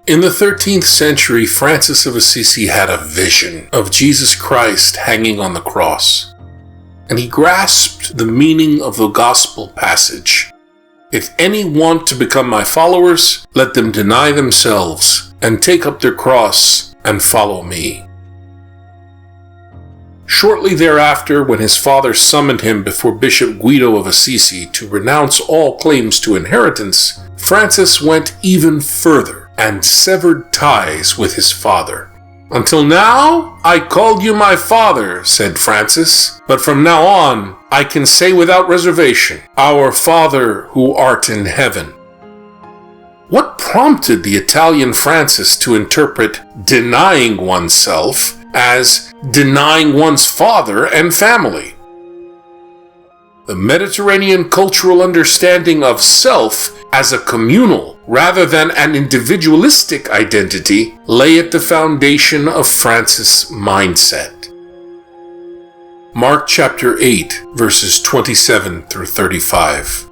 In the 13th century, Francis of Assisi had a vision of Jesus Christ hanging on the cross, and he grasped the meaning of the gospel passage. If any want to become my followers, let them deny themselves and take up their cross and follow me. Shortly thereafter, when his father summoned him before Bishop Guido of Assisi to renounce all claims to inheritance, Francis went even further and severed ties with his father. "Until now, I called you my father," said Francis, "but from now on, I can say without reservation, Our Father who art in heaven." What prompted the Italian Francis to interpret denying oneself as denying one's father and family? The Mediterranean cultural understanding of self as a communal rather than an individualistic identity lay at the foundation of Francis' mindset. Mark chapter 8, verses 27 through 35.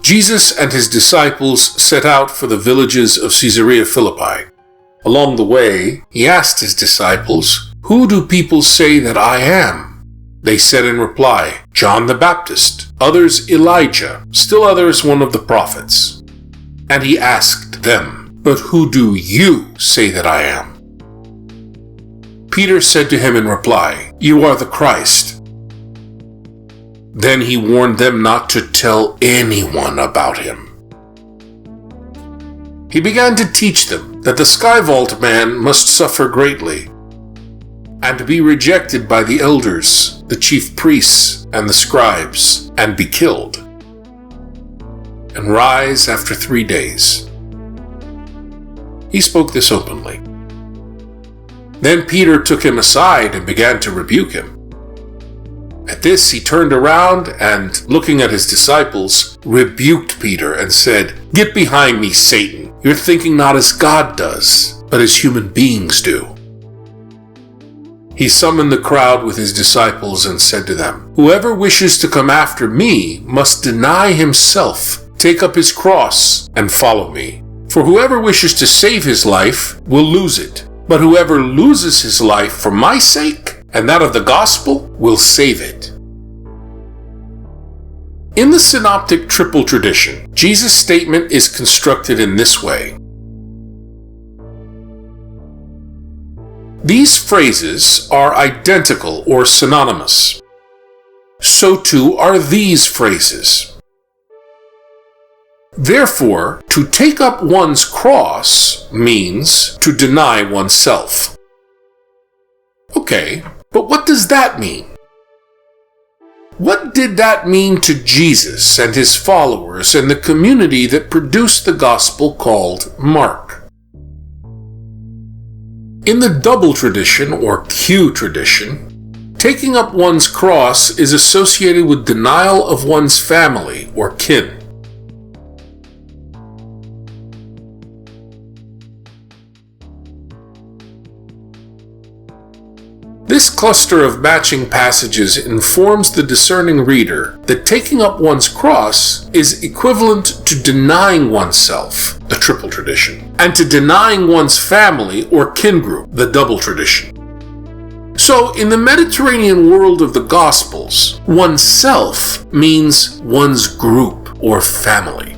Jesus and his disciples set out for the villages of Caesarea Philippi. Along the way, he asked his disciples, "Who do people say that I am?" They said in reply, "John the Baptist, others Elijah, still others one of the prophets." And he asked them, "But who do you say that I am?" Peter said to him in reply, "You are the Christ." Then he warned them not to tell anyone about him. He began to teach them that the sky vault man must suffer greatly, and be rejected by the elders, the chief priests, and the scribes, and be killed, and rise after 3 days. He spoke this openly. Then Peter took him aside and began to rebuke him. At this he turned around and, looking at his disciples, rebuked Peter and said, "Get behind me, Satan. You're thinking not as God does, but as human beings do." He summoned the crowd with his disciples and said to them, "Whoever wishes to come after me must deny himself, take up his cross, and follow me. For whoever wishes to save his life will lose it, but whoever loses his life for my sake and that of the gospel will save it." In the synoptic triple tradition, Jesus' statement is constructed in this way. These phrases are identical or synonymous. So too are these phrases. Therefore, to take up one's cross means to deny oneself. Okay, but what does that mean? What did that mean to Jesus and his followers and the community that produced the gospel called Mark? In the double tradition, or Q tradition, taking up one's cross is associated with denial of one's family or kin. This cluster of matching passages informs the discerning reader that taking up one's cross is equivalent to denying oneself, the triple tradition, and to denying one's family or kin group, the double tradition. So, in the Mediterranean world of the Gospels, oneself means one's group or family.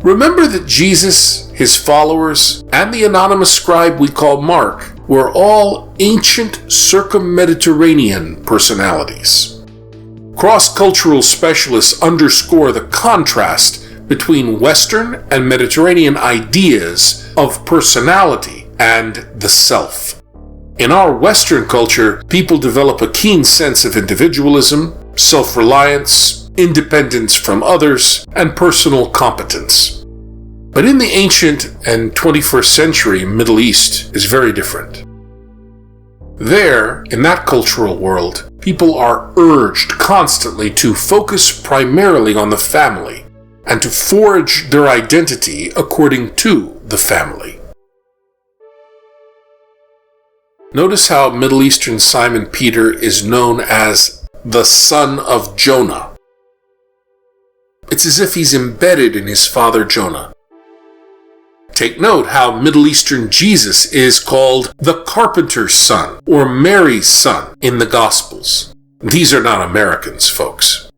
Remember that Jesus, his followers, and the anonymous scribe we call Mark were all ancient circum-Mediterranean personalities. Cross-cultural specialists underscore the contrast between Western and Mediterranean ideas of personality and the self. In our Western culture, people develop a keen sense of individualism, self-reliance, independence from others, and personal competence. But in the ancient and 21st century Middle East is very different. There, in that cultural world, people are urged constantly to focus primarily on the family and to forge their identity according to the family. Notice how Middle Eastern Simon Peter is known as the son of Jonah. It's as if he's embedded in his father Jonah. Take note how Middle Eastern Jesus is called the carpenter's son or Mary's son in the Gospels. These are not Americans, folks.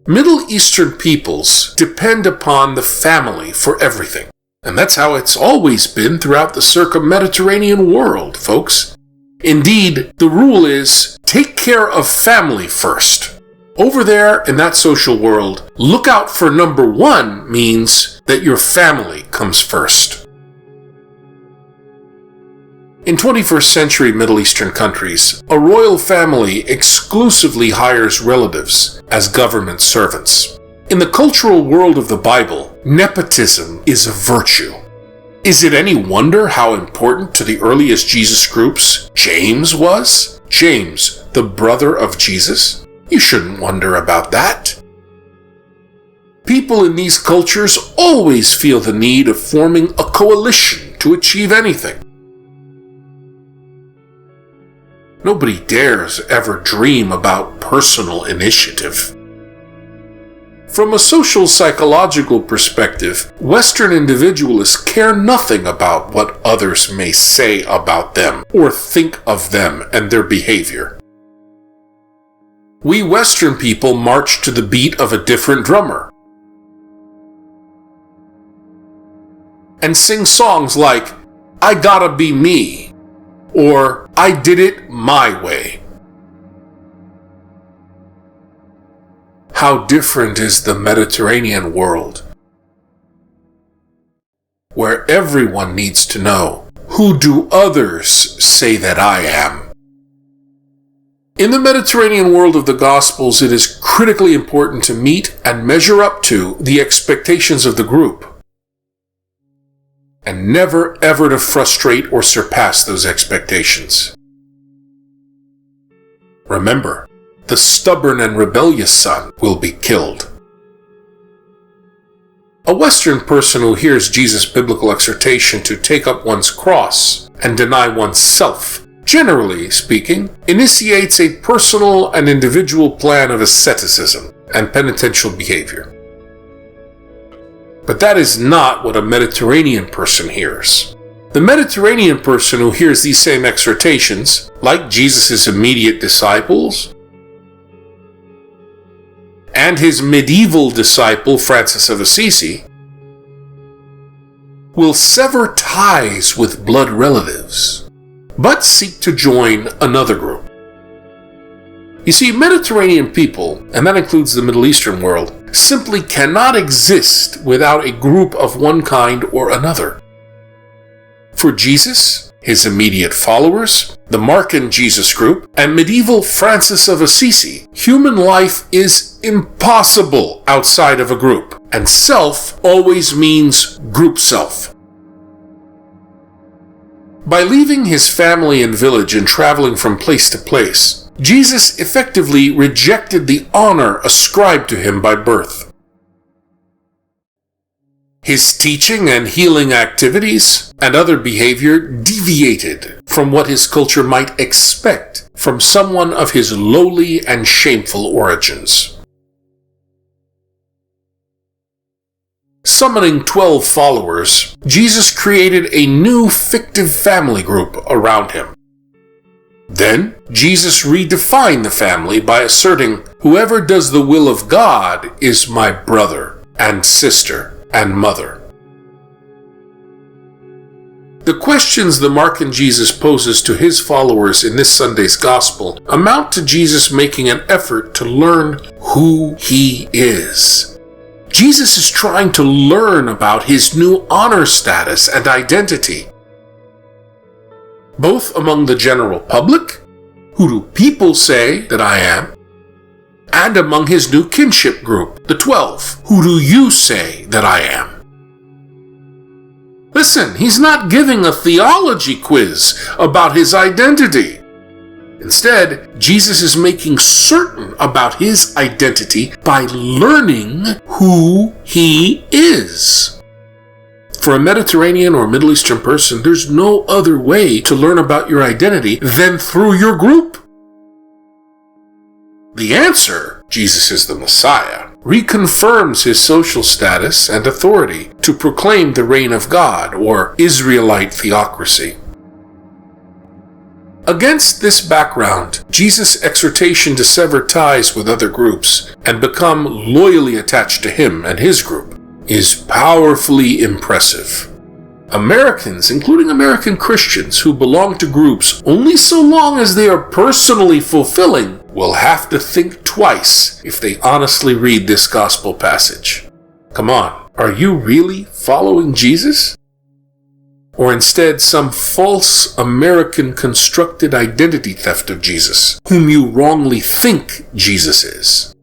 Middle Eastern peoples depend upon the family for everything. And that's how it's always been throughout the circum-Mediterranean world, folks. Indeed, the rule is, take care of family first. Over there in that social world, look out for number one means that your family comes first. In 21st century Middle Eastern countries, a royal family exclusively hires relatives as government servants. In the cultural world of the Bible, nepotism is a virtue. Is it any wonder how important to the earliest Jesus groups James was? James, the brother of Jesus? You shouldn't wonder about that. People in these cultures always feel the need of forming a coalition to achieve anything. Nobody dares ever dream about personal initiative. From a social psychological perspective, Western individualists care nothing about what others may say about them or think of them and their behavior. We Western people march to the beat of a different drummer and sing songs like, "I gotta be me," or "I did it my way." How different is the Mediterranean world, where everyone needs to know, who do others say that I am? In the Mediterranean world of the Gospels, it is critically important to meet and measure up to the expectations of the group, and never ever to frustrate or surpass those expectations. Remember, the stubborn and rebellious son will be killed. A Western person who hears Jesus' biblical exhortation to take up one's cross and deny oneself, generally speaking, initiates a personal and individual plan of asceticism and penitential behavior. But that is not what a Mediterranean person hears. The Mediterranean person who hears these same exhortations, like Jesus' immediate disciples, and his medieval disciple Francis of Assisi, will sever ties with blood relatives, but seek to join another group. You see, Mediterranean people, and that includes the Middle Eastern world, simply cannot exist without a group of one kind or another. For Jesus, his immediate followers, the Markan Jesus group, and medieval Francis of Assisi, human life is impossible outside of a group, and self always means group self. By leaving his family and village and traveling from place to place, Jesus effectively rejected the honor ascribed to him by birth. His teaching and healing activities and other behavior deviated from what his culture might expect from someone of his lowly and shameful origins. Summoning 12 followers, Jesus created a new fictive family group around him. Then, Jesus redefined the family by asserting, "Whoever does the will of God is my brother and sister and mother." The questions the Markan Jesus poses to his followers in this Sunday's Gospel amount to Jesus making an effort to learn who he is. Jesus is trying to learn about his new honor status and identity, both among the general public, who do people say that I am, and among his new kinship group, the 12, who do you say that I am? Listen, he's not giving a theology quiz about his identity. Instead, Jesus is making certain about his identity by learning who he is. For a Mediterranean or Middle Eastern person, there's no other way to learn about your identity than through your group. The answer, Jesus is the Messiah, reconfirms his social status and authority to proclaim the reign of God, or Israelite theocracy. Against this background, Jesus' exhortation to sever ties with other groups and become loyally attached to him and his group is powerfully impressive. Americans, including American Christians who belong to groups only so long as they are personally fulfilling, will have to think twice if they honestly read this gospel passage. Come on, are you really following Jesus? Or instead some false American constructed identity theft of Jesus, whom you wrongly think Jesus is?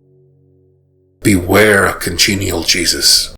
Beware a congenial Jesus.